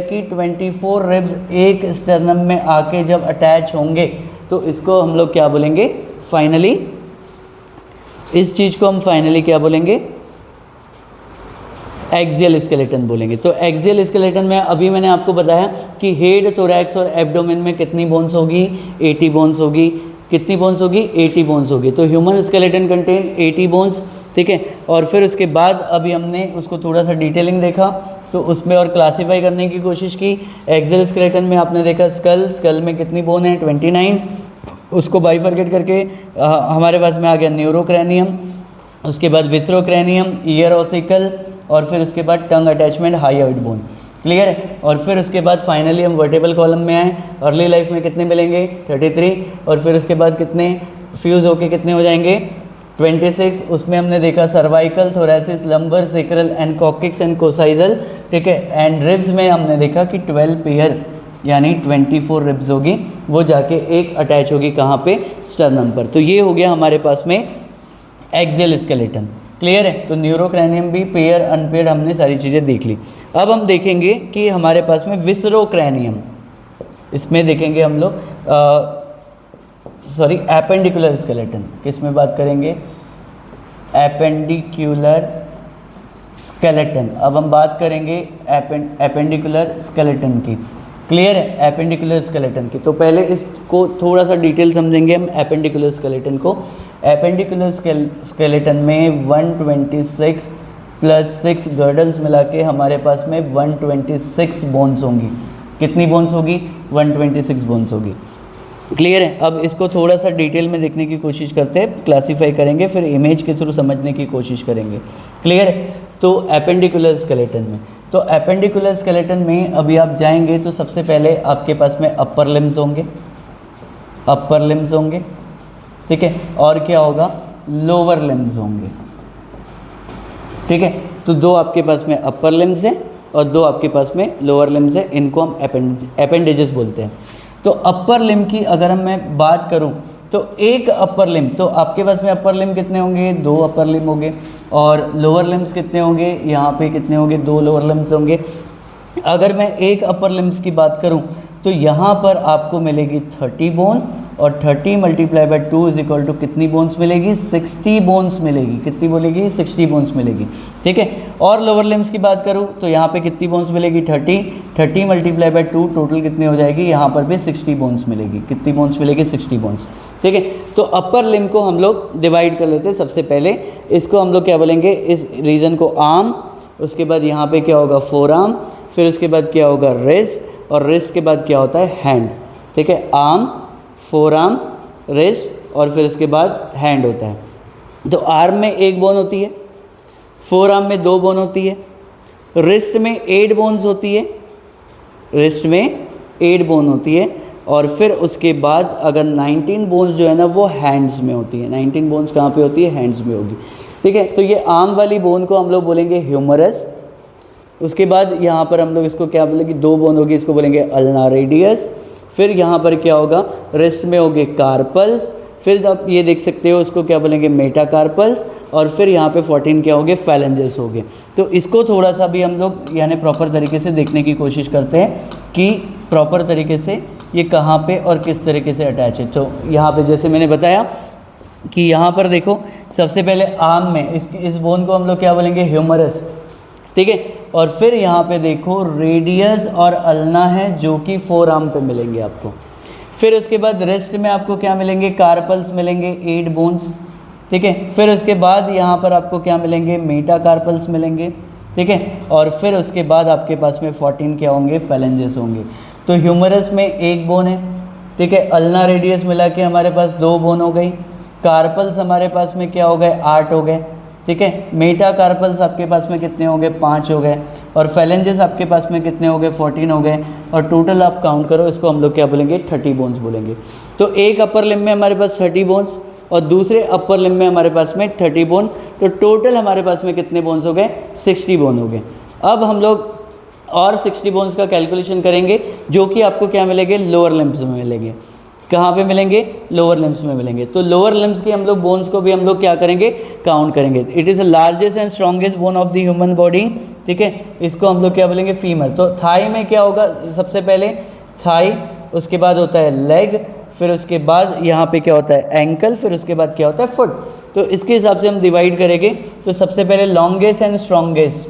की 24 रिब्स एक स्टर्नम में आके जब अटैच होंगे तो इसको हम लोग क्या बोलेंगे, फाइनली इस चीज़ को हम फाइनली क्या बोलेंगे, एक्सियल स्केलेटन बोलेंगे। तो एक्सियल स्केलेटन में अभी मैंने आपको बताया कि हेड, थोरैक्स और एब्डोमेन में कितनी बोन्स होगी, 80 बोन्स होगी। कितनी बोन्स होगी, 80 बोन्स होगी। तो ह्यूमन स्केलेटन कंटेन 80 बोन्स, ठीक है। और फिर उसके बाद अभी हमने उसको थोड़ा सा डिटेलिंग देखा, तो उसमें और क्लासीफाई करने की कोशिश की। एक्सल स्केलेटन में आपने देखा स्कल में कितनी बोन है, 29। उसको बाइफरकेट करके हमारे पास में आ गया न्यूरोक्रैनियम, उसके बाद विसरोक्रैनियम, ईयर ऑसिकल, और फिर उसके बाद टंग अटैचमेंट, हाईऑइड बोन। क्लियर है। और फिर उसके बाद फाइनली हम वर्टेबल कॉलम में आए। अर्ली लाइफ में कितने मिलेंगे, 33। और फिर उसके बाद कितने फ्यूज़ होके कितने हो जाएंगे, 26। उसमें हमने देखा cervical, thoracic, lumbar, sacral and coccyx and coccygeal, ठीक है। एंड रिब्स में हमने देखा कि 12 पेयर यानी 24 रिब्स होगी, वो जाके एक अटैच होगी कहाँ पे, स्टर्नम पर। तो ये हो गया हमारे पास में एक्सियल स्केलेटन। क्लियर है। तो न्यूरोक्रैनियम भी पेयर अनपेयर हमने सारी चीज़ें देख ली। अब हम देखेंगे कि हमारे पास में विसरोक्रैनियम, इसमें देखेंगे हम लोग एपेंडिकुलर स्केलेटन। किस में बात करेंगे, एपेंडिकुलर स्केलेटन। अब हम बात करेंगे एपेंडिकुलर स्केलेटन की। क्लियर है, एपेंडिकुलर स्केलेटन की। तो पहले इसको थोड़ा सा डिटेल समझेंगे हम एपेंडिकुलर स्केलेटन को। एपेंडिकुलर स्केलेटन में 126 प्लस 6 गर्डल्स मिला के हमारे पास में 126 बोन्स होंगी। कितनी बोन्स होगी, 126 बोन्स होगी। क्लियर है। अब इसको थोड़ा सा डिटेल में देखने की कोशिश करते हैं, क्लासीफाई करेंगे, फिर इमेज के थ्रू समझने की कोशिश करेंगे। क्लियर है। तो एपेंडिकुलर स्केलेटन में, तो एपेंडिकुलर स्केलेटन में अभी आप जाएंगे तो सबसे पहले आपके पास में अपर लिम्स होंगे, ठीक है। और क्या होगा, लोअर लिम्स होंगे, ठीक है। तो दो आपके पास में अपर लिम्स हैं और दो आपके पास में लोअर लिम्स हैं, इनको हम अपेंडेजेस बोलते हैं। तो अपर लिम की अगर मैं बात करूं तो एक अपर लिम, तो आपके पास में अपर लिम कितने होंगे, 2 अपर लिम होंगे। और लोअर लिम्स कितने होंगे, यहाँ पे कितने होंगे, 2 लोअर लिम्स होंगे। अगर मैं एक अपर लिम्स की बात करूं तो यहाँ पर आपको मिलेगी 30 बोन, और 30 multiply by 2 is equal to कितनी बोन्स मिलेगी, 60 बोन्स मिलेगी। कितनी बोलेगी, 60 बोन्स मिलेगी, ठीक है। और लोअर लिम्स की बात करूँ तो यहाँ पे कितनी बोन्स मिलेगी, 30 मल्टीप्लाई बाय 2 टोटल कितनी हो जाएगी, यहाँ पर भी 60 बोन्स मिलेगी। कितनी बोन्स मिलेगी, 60 बोन्स, ठीक है। तो अपर लिम को हम लोग डिवाइड कर लेते हैं। सबसे पहले इसको हम लोग क्या बोलेंगे, इस रीजन को आर्म, उसके बाद यहाँ पे क्या होगा, फोर आर्म, फिर उसके बाद क्या होगा, रिस्ट, और रिस्ट के बाद क्या होता है, हैंड, ठीक है। आर्म, फोर आर्म, रिस्ट, और फिर उसके बाद हैंड होता है। तो आर्म में 1 बोन होती है, फोर आर्म में 2 बोन होती है, रिस्ट में 8 बोन्स होती है, रिस्ट में 8 बोन होती है। और फिर उसके बाद अगर 19 बोन्स जो है ना वो हैंड्स में होती है। 19 बोन्स कहाँ पे होती है, हैंड्स में होगी, ठीक है। तो ये आर्म वाली बोन को हम लोग बोलेंगे ह्यूमरस। उसके बाद यहाँ पर हम लोग इसको क्या बोलेंगे, 2 बोन होगी, इसको बोलेंगे अल्ना रेडियस। फिर यहाँ पर क्या होगा, रिस्ट में होंगे कार्पल्स, फिर आप ये देख सकते हो उसको क्या बोलेंगे, मेटाकार्पल्स, और फिर यहाँ पे 14 क्या होंगे, फैलेंजेस होंगे। तो इसको थोड़ा सा भी हम लोग यानी प्रॉपर तरीके से देखने की कोशिश करते हैं कि प्रॉपर तरीके से ये कहाँ पे और किस तरीके से अटैच है। तो यहाँ पे जैसे मैंने बताया कि यहाँ पर देखो, सबसे पहले आर्म में इस बोन को हम लोग क्या बोलेंगे, ह्यूमरस, ठीक है। और फिर यहाँ पे देखो रेडियस और अल्ना है जो कि फोर आर्म पे मिलेंगे आपको। फिर उसके बाद रेस्ट में आपको क्या मिलेंगे, कार्पल्स मिलेंगे, 8 बोन्स, ठीक है। फिर उसके बाद यहाँ पर आपको क्या मिलेंगे, मेटाकार्पल्स मिलेंगे, ठीक है। और फिर उसके बाद आपके पास में 14 क्या होंगे, फैलेंजेस होंगे। तो ह्यूमरस में 1 बोन है, ठीक है। अल्ना रेडियस मिला के हमारे पास 2 बोन हो गई। कार्पल्स हमारे पास में क्या हो गए, 8 हो गए, ठीक है। मेटाकार्पल्स आपके पास में कितने हो गए, 5 हो गए। और फैलेंजेस आपके पास में कितने हो गए, 14 हो गए। और टोटल आप काउंट करो, इसको हम लोग क्या बोलेंगे, 30 बोन्स बोलेंगे। तो एक अपर लिम्ब में हमारे पास 30 बोन्स और दूसरे अपर लिम्ब में हमारे पास में 30 बोन। तो टोटल हमारे पास में कितने बोन्स हो गए, 60 बोन हो गए। अब हम लोग और 60 बोन्स का कैलकुलेशन करेंगे जो कि आपको क्या मिलेंगे, लोअर लिम्ब्स में मिलेंगे। कहाँ पे मिलेंगे, लोअर लिम्ब्स में मिलेंगे। तो लोअर लिम्ब्स की हम लोग बोन्स को भी हम लोग क्या करेंगे, काउंट करेंगे। It is the largest and strongest bone of the human body, ठीक है। इसको हम लोग क्या बोलेंगे, फीमर। तो थाई में क्या होगा, सबसे पहले थाई, उसके बाद होता है लेग, फिर उसके बाद यहाँ पे क्या होता है, एंकल, फिर उसके बाद क्या होता है, फुट। तो इसके हिसाब से हम डिवाइड करेंगे। तो सबसे पहले longest and strongest,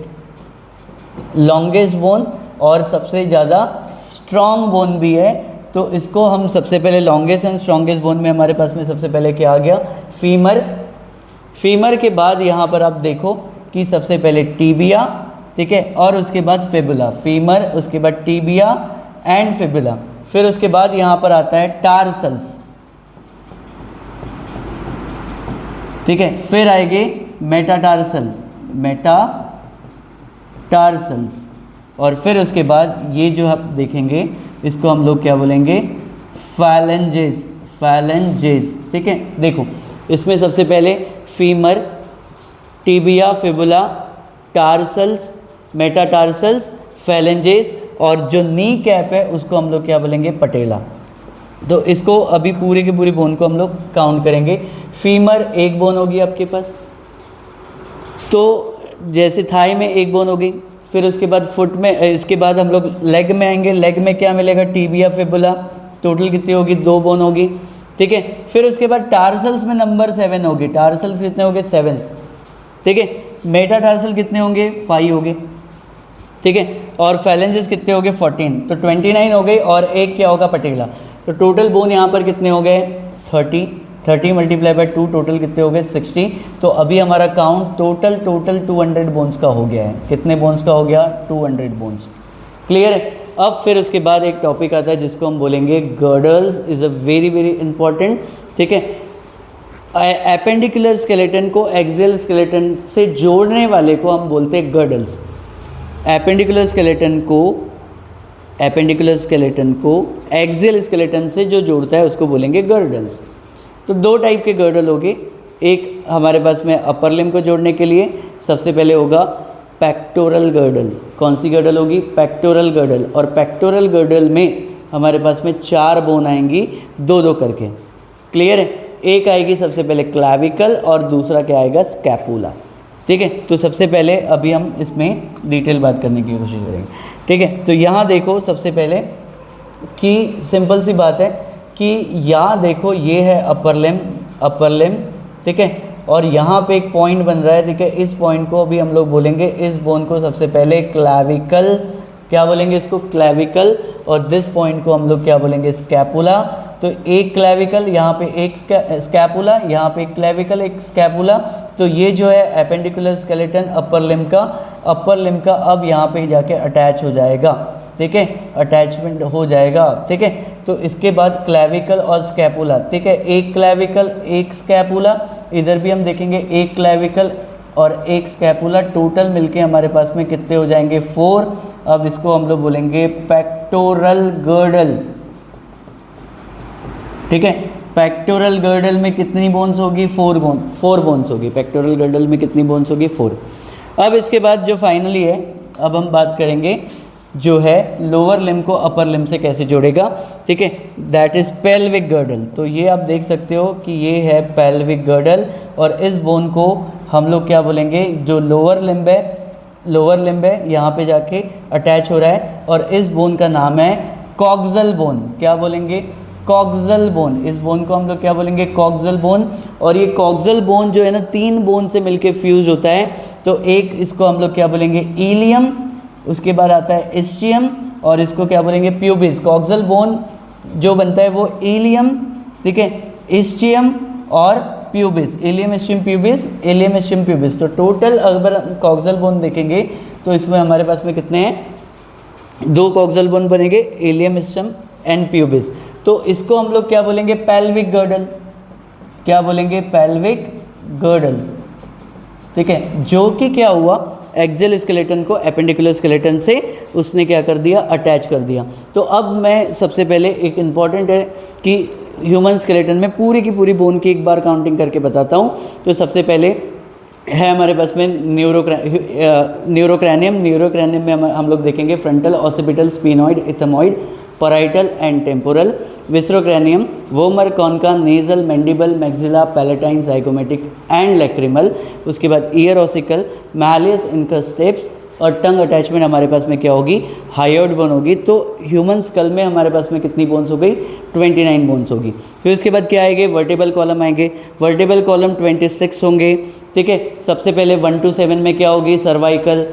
longest bone और सबसे ज़्यादा स्ट्रॉन्ग बोन भी है तो इसको हम सबसे पहले लॉन्गेस्ट एंड स्ट्रॉन्गेस्ट बोन में हमारे पास में सबसे पहले क्या आ गया, फीमर। फीमर के बाद यहाँ पर आप देखो कि सबसे पहले टीबिया, ठीक है, और उसके बाद फिबुला। फीमर, उसके बाद टीबिया एंड फिबुला, फिर उसके बाद यहाँ पर आता है टार्सल्स, ठीक है, फिर आएंगे मेटाटार्सल, मेटाटार्सल्स, और फिर उसके बाद ये जो आप देखेंगे इसको हम लोग क्या बोलेंगे, फैलेंजेस, फैलेंजेस, ठीक है। देखो इसमें सबसे पहले femur, tibia, fibula, tarsals, metatarsals, phalanges, और जो नी कैप है उसको हम लोग क्या बोलेंगे, पटेला। तो इसको अभी पूरे के पूरी बोन को हम लोग काउंट करेंगे। फीमर एक बोन होगी आपके पास, तो जैसे थाई में एक बोन होगी, फिर उसके बाद फुट में, इसके बाद हम लोग लेग में आएंगे। लेग में क्या मिलेगा, टीबिया, फिबुला, टोटल कितनी होगी, 2 बोन होगी, ठीक है। फिर उसके बाद टार्सल्स में नंबर 7 होगी। टार्सल्स कितने होंगे, 7, ठीक है। मेटाटार्सल कितने होंगे, 5 होंगे, ठीक है। और फैलेंजेस कितने हो गए, 14, तो 29 हो गई, और एक क्या होगा, पटेला। तो टोटल बोन यहाँ पर कितने हो गए, 30 मल्टीप्लाई बाय 2, टोटल कितने हो गए, 60। तो अभी हमारा काउंट टोटल 200 बोन्स का हो गया है। कितने बोन्स का हो गया, 200 बोन्स। क्लियर है। अब फिर उसके बाद एक टॉपिक आता है जिसको हम बोलेंगे girdles, is a very very important, ठीक है। एपेंडिकुलर स्केलेटन को एक्सियल स्केलेटन से जोड़ने वाले को हम बोलते हैं गर्डल्स। एपेंडिकुलर स्केलेटन को एक्सियल स्केलेटन से जो जोड़ता है उसको बोलेंगे गर्डल्स। तो 2 टाइप के गर्डल होंगे। एक हमारे पास में अपर लिम्ब को जोड़ने के लिए सबसे पहले होगा पेक्टोरल गर्डल। कौन सी गर्डल होगी, पेक्टोरल गर्डल। और पेक्टोरल गर्डल में हमारे पास में 4 बोन आएंगी, 2-2 करके। क्लियर है। एक आएगी सबसे पहले क्लैविकल और दूसरा क्या आएगा, स्कैपुला, ठीक है। तो सबसे पहले अभी हम इसमें डिटेल बात करने की कोशिश करेंगे, ठीक है। तो यहाँ देखो सबसे पहले कि सिंपल सी बात है कि यहाँ देखो ये है अपर लिम्ब, ठीक है, और यहाँ पे एक पॉइंट बन रहा है, ठीक है। इस पॉइंट को अभी हम लोग बोलेंगे, इस बोन को सबसे पहले क्लैविकल, क्या बोलेंगे इसको, क्लैविकल, और दिस पॉइंट को हम लोग क्या बोलेंगे, स्कैपुला। तो एक क्लैविकल, यहाँ पे एक स्कैपुला, यहाँ पे एक क्लैविकल, एक स्कैपुला। तो ये जो है एपेंडिकुलर स्केलेटन अपर लिम्ब का अब यहाँ पे जाके अटैच हो जाएगा, ठीक है, अटैचमेंट हो जाएगा, ठीक है। तो इसके बाद क्लैविकल और स्कैपुला, ठीक है, एक क्लैविकल एक स्कैपुला, इधर भी हम देखेंगे एक क्लैविकल और एक स्कैपुला, टोटल मिलके हमारे पास में कितने हो जाएंगे, 4। अब इसको हम लोग बोलेंगे पेक्टोरल गर्डल, ठीक है। पेक्टोरल गर्डल में कितनी बोन्स होगी, 4 बोन्स होगी। पेक्टोरल गर्डल में कितनी बोन्स होगी, 4। अब इसके बाद जो फाइनली है, अब हम बात करेंगे जो है लोअर लिम्ब को अपर लिम्ब से कैसे जोड़ेगा, ठीक है, दैट इज़ पेल्विक गर्डल। तो ये आप देख सकते हो कि ये है पेल्विक गर्डल, और इस बोन को हम लोग क्या बोलेंगे, जो लोअर लिम्ब है यहाँ पे जाके अटैच हो रहा है, और इस बोन का नाम है कॉक्सल बोन। क्या बोलेंगे, कॉक्सल बोन। इस बोन को हम लोग क्या बोलेंगे, कॉक्सल बोन। और ये कॉक्सल बोन जो है ना 3 बोन से मिलके फ्यूज होता है। तो एक इसको हम लोग क्या बोलेंगे, इलियम, उसके बाद आता है इस्चियम, और इसको क्या बोलेंगे, प्यूबिस। कॉक्सल बोन जो बनता है वो इलियम, ठीक है, इस्चियम और प्यूबिस, इलियम इस्चियम प्यूबिस। तो टोटल अगर कॉक्सल बोन देखेंगे तो इसमें हमारे पास में कितने हैं, 2 कॉक्सल बोन बनेंगे, इलियम इस्चियम एंड प्यूबिस। तो इसको हम लोग क्या बोलेंगे, पेल्विक गर्डल। क्या बोलेंगे, पेल्विक गर्डल, ठीक है। जो कि क्या हुआ, एक्सियल स्केलेटन को एपेंडिकुलर स्केलेटन से उसने क्या कर दिया, अटैच कर दिया। तो अब मैं सबसे पहले एक इम्पॉर्टेंट है कि ह्यूमन स्केलेटन में पूरी की पूरी बोन की एक बार काउंटिंग करके बताता हूँ। तो सबसे पहले है हमारे पास में न्यूरोक्रैनियम में हम लोग देखेंगे frontal, occipital, sphenoid, ethmoid, parietal and temporal. Viscerocranium, vomer, concha, nasal, mandible, maxilla, palatine, zygomatic and lacrimal. उसके बाद ईयर ऑसिकल, मैलियस, इनकस्टेप्स, और टंग अटैचमेंट हमारे पास में क्या होगी, हायोइड बोन होगी। तो ह्यूमन स्कल में हमारे पास में कितनी बोन्स हो गई, 29 बोन्स होगी। फिर उसके बाद क्या आएंगे, वर्टेबल कॉलम आएंगे। वर्टेबल कॉलम 26 होंगे, ठीक है। सबसे पहले 1 to 7 में क्या होगी, सर्वाइकल,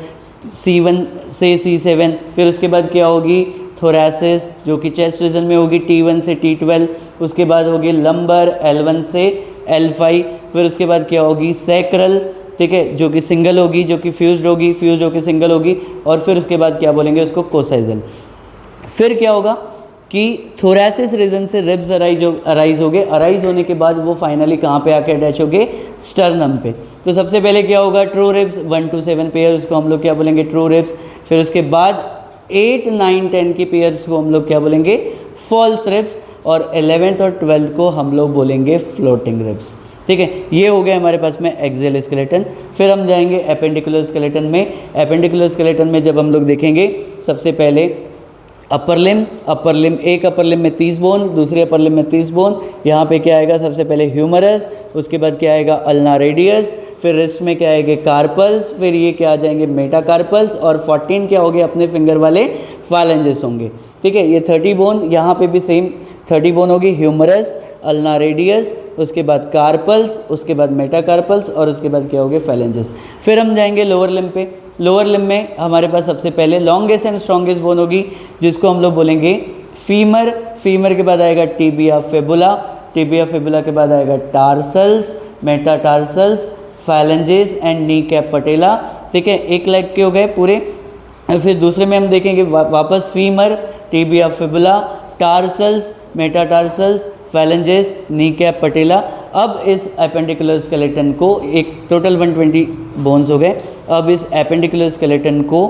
C1 से C7। फिर उसके बाद क्या होगी, थोरैसिस जो कि चेस्ट रीजन में होगी T1 से T12, उसके बाद होगी लंबर L1 से L5, फिर उसके बाद क्या होगी सैक्रल, ठीक है, जो कि सिंगल होगी, जो कि फ्यूज्ड होगी, फ्यूज होकर सिंगल होगी, और फिर उसके बाद क्या बोलेंगे उसको कोसाइजल। फिर क्या होगा कि थोरैसिस रीजन से रिब्स अराइज हो गए, अराइज होने के बाद वो फाइनली कहाँ पे आके अटैच हो गए, स्टर्नम पे। तो सबसे पहले क्या होगा, ट्रू रिब्स 1 to 7 पेयर, उसको हम लोग क्या बोलेंगे ट्रू रिब्स। फिर उसके बाद 8, 9, 10 की पेयर्स को हम लोग क्या बोलेंगे फॉल्स रिब्स, और 11th और 12th को हम लोग बोलेंगे फ्लोटिंग रिब्स। ठीक है, ये हो गया हमारे पास में एक्सियल स्केलेटन। फिर हम जाएंगे एपेंडिकुलर स्केलेटन में। एपेंडिकुलर स्केलेटन में जब हम लोग देखेंगे सबसे पहले अपर लिम, एक अपर लिम में 30 बोन, दूसरे अपर लिम में 30 बोन। यहाँ पे क्या आएगा, सबसे पहले ह्यूमरस, उसके बाद क्या आएगा अल्ना रेडियस, फिर रिस्ट में क्या आएंगे कार्पल्स, फिर ये क्या आ जाएंगे मेटाकार्पल्स, और 14 क्या हो गए अपने फिंगर वाले फालेंजेस होंगे। ठीक है, ये 30 बोन, यहाँ पे भी सेम 30 बोन होगी, ह्यूमरस, अल्ना रेडियस, उसके बाद कार्पल्स, उसके बाद मेटाकार्पल्स, और उसके बाद क्या हो गए फालेंजेस। फिर हम जाएंगे लोअर लिम पे। लोअर लिम में हमारे पास सबसे पहले लॉन्गेस्ट एंड स्ट्रॉन्गेस्ट बोन होगी, जिसको हम लोग बोलेंगे फीमर। फीमर के बाद आएगा टिबिया फिबुला, टिबिया फिबुला के बाद आएगा tarsals, metatarsals, phalanges and knee cap patella. ठीक है, एक लेग के हो गए पूरे। फिर दूसरे में हम देखेंगे वापस femur, tibia fibula, tarsals, metatarsals, phalanges, knee cap patella. अब इस एपेंडिकुलर स्केलेटन को एक टोटल 120 बोन्स हो गए। अब इस एपेंडिकुलर स्केलेटन को,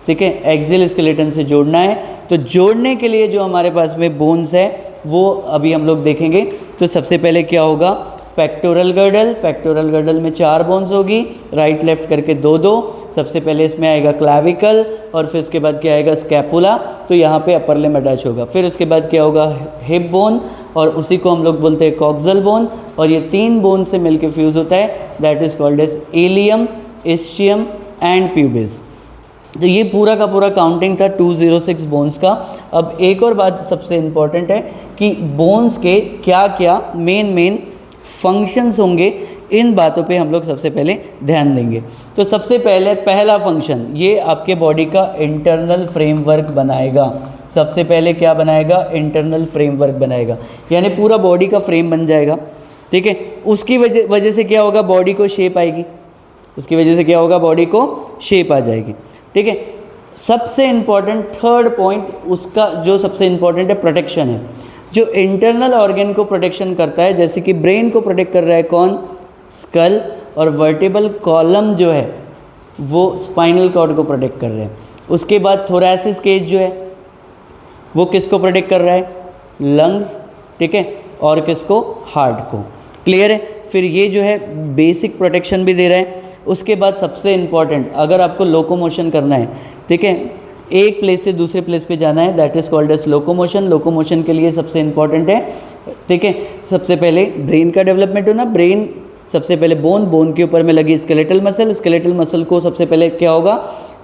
ठीक है, एक्सियल स्केलेटन से जोड़ना है। तो जोड़ने के लिए जो हमारे पास में बोन्स है वो अभी हम लोग देखेंगे। तो सबसे पहले क्या होगा, पेक्टोरल गर्डल। पेक्टोरल गर्डल में 4 बोन्स होगी, राइट लेफ्ट करके 2-2। सबसे पहले इसमें आएगा क्लैविकल, और फिर उसके बाद क्या आएगा स्कैपुला, तो यहाँ पे अपर लिम अटैच होगा। फिर उसके बाद क्या होगा हिप बोन, और उसी को हम लोग बोलते हैं कॉक्सल बोन, और ये 3 बोन से मिलके फ्यूज होता है, that is called as ilium, ischium and pubis. तो ये पूरा का पूरा काउंटिंग था 206 बोन्स का। अब एक और बात सबसे इम्पॉर्टेंट है कि बोन्स के क्या क्या मेन फंक्शंस होंगे, इन बातों पे हम लोग सबसे पहले ध्यान देंगे। तो सबसे पहले पहला फंक्शन, ये आपके बॉडी का इंटरनल फ्रेमवर्क बनाएगा। सबसे पहले क्या बनाएगा, इंटरनल फ्रेमवर्क बनाएगा, यानी पूरा बॉडी का फ्रेम बन जाएगा। ठीक है, उसकी वजह से क्या होगा, बॉडी को शेप आएगी, उसकी वजह से क्या होगा, बॉडी को शेप आ जाएगी। ठीक है, सबसे इम्पॉर्टेंट थर्ड पॉइंट उसका जो सबसे इम्पॉर्टेंट है, प्रोटेक्शन है। जो इंटरनल ऑर्गन को प्रोटेक्शन करता है, जैसे कि ब्रेन को प्रोटेक्ट कर रहा है कौन, स्कल, और वर्टिबल कॉलम जो है वो स्पाइनल कॉर्ड को प्रोटेक्ट कर रहे हैं। उसके बाद थोरैसिस केज जो है वो किसको प्रोटेक्ट कर रहा है, लंग्स, ठीक है, और किसको, हार्ट को। क्लियर है, फिर ये जो है बेसिक प्रोटेक्शन भी दे रहा है। उसके बाद सबसे इम्पॉर्टेंट, अगर आपको लोकोमोशन करना है, ठीक है, एक प्लेस से दूसरे प्लेस पे जाना है, that is called as locomotion. Locomotion के लिए सबसे इम्पॉर्टेंट है, ठीक है, सबसे पहले ब्रेन का डेवलपमेंट होना। ब्रेन सबसे पहले बोन के ऊपर में लगी स्केलेटल मसल को सबसे पहले क्या होगा,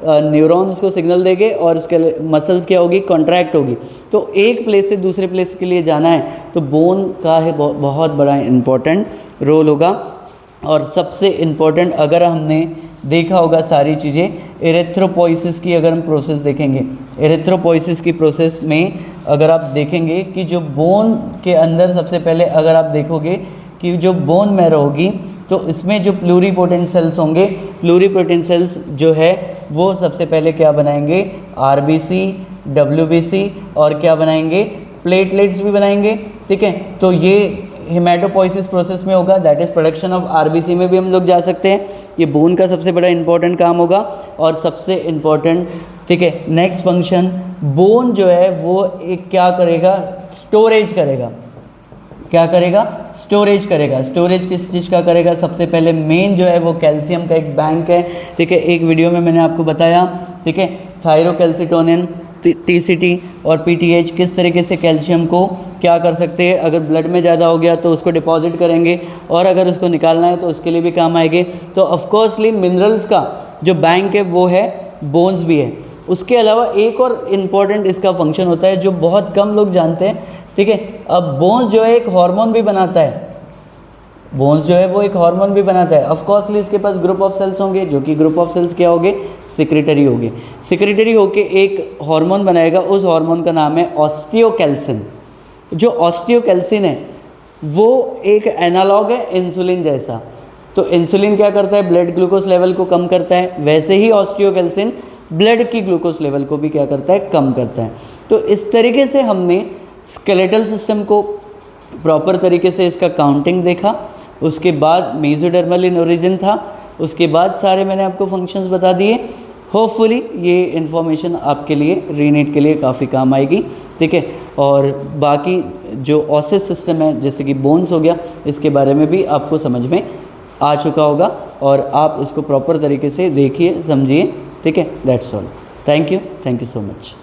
न्यूरॉन्स को सिग्नल देंगे, और उसके मसल्स क्या होगी, कॉन्ट्रैक्ट होगी। तो एक प्लेस से दूसरे प्लेस के लिए जाना है तो बोन का है बहुत बड़ा इंपॉर्टेंट रोल होगा। और सबसे इम्पॉर्टेंट, अगर हमने देखा होगा सारी चीज़ें, एरिथ्रोपोइसिस की अगर हम प्रोसेस देखेंगे, एरिथ्रोपोइसिस की प्रोसेस में अगर आप देखेंगे कि जो बोन के अंदर सबसे पहले अगर आप देखोगे कि जो बोन मैरो होगी, तो इसमें जो प्लूरीपोटेंट सेल्स होंगे, प्लूरीपोटेंट सेल्स जो है वो सबसे पहले क्या बनाएंगे, आरबीसी, डब्ल्यूबीसी, और क्या बनाएंगे, प्लेटलेट्स भी बनाएंगे। ठीक है, तो ये हेमाटोपोइसिस प्रोसेस में होगा, that is production of RBC में भी हम लोग जा सकते हैं। ये बोन का सबसे बड़ा इंपॉर्टेंट काम होगा। और सबसे इम्पॉर्टेंट, ठीक है, नेक्स्ट फंक्शन, बोन जो है वो एक क्या करेगा, स्टोरेज करेगा। क्या करेगा, स्टोरेज करेगा। स्टोरेज किस चीज़ का करेगा, सबसे पहले मेन जो है वो कैल्शियम का एक बैंक है। ठीक है, एक वीडियो में मैंने आपको बताया, ठीक है, थायरोकैल्सिटोनिन, टीसीटी और पीटीएच किस तरीके से कैल्शियम को क्या कर सकते हैं, अगर ब्लड में ज़्यादा हो गया तो उसको डिपॉजिट करेंगे, और अगर उसको निकालना है तो उसके लिए भी काम आएंगे। तो ऑफकोर्सली मिनरल्स का जो बैंक है वो है, बोन्स भी है। उसके अलावा एक और इम्पॉर्टेंट इसका फंक्शन होता है जो बहुत कम लोग जानते हैं। ठीक है, अब बोन्स जो है एक हार्मोन भी बनाता है, बोन्स जो है वो एक हार्मोन भी बनाता है। ऑफकोर्सली इसके पास ग्रुप ऑफ सेल्स होंगे, जो कि ग्रुप ऑफ सेल्स क्या होंगे, सिक्रेटरी हो गए। सिक्रेटरी होके एक हार्मोन बनाएगा, उस हार्मोन का नाम है ऑस्टियोकैल्सिन। जो ऑस्टियोकैल्सिन है वो एक एनालॉग है इंसुलिन जैसा। तो इंसुलिन क्या करता है, ब्लड ग्लूकोज लेवल को कम करता है, वैसे ही ऑस्टियोकैल्सिन ब्लड की ग्लूकोज लेवल को भी क्या करता है, कम करता है। तो इस तरीके से हमने स्केलेटल सिस्टम को प्रॉपर तरीके से इसका काउंटिंग देखा। उसके बाद मेसोडर्मल इन ओरिजिन था, उसके बाद सारे मैंने आपको फंक्शंस बता दिए। होपफुली ये इन्फॉर्मेशन आपके लिए रीनीट के लिए काफ़ी काम आएगी, ठीक है। और बाकी जो ऑसिस सिस्टम है जैसे कि बोन्स हो गया, इसके बारे में भी आपको समझ में आ चुका होगा और आप इसको प्रॉपर तरीके से देखिए, समझिए, ठीक है। That's all. Thank you so much.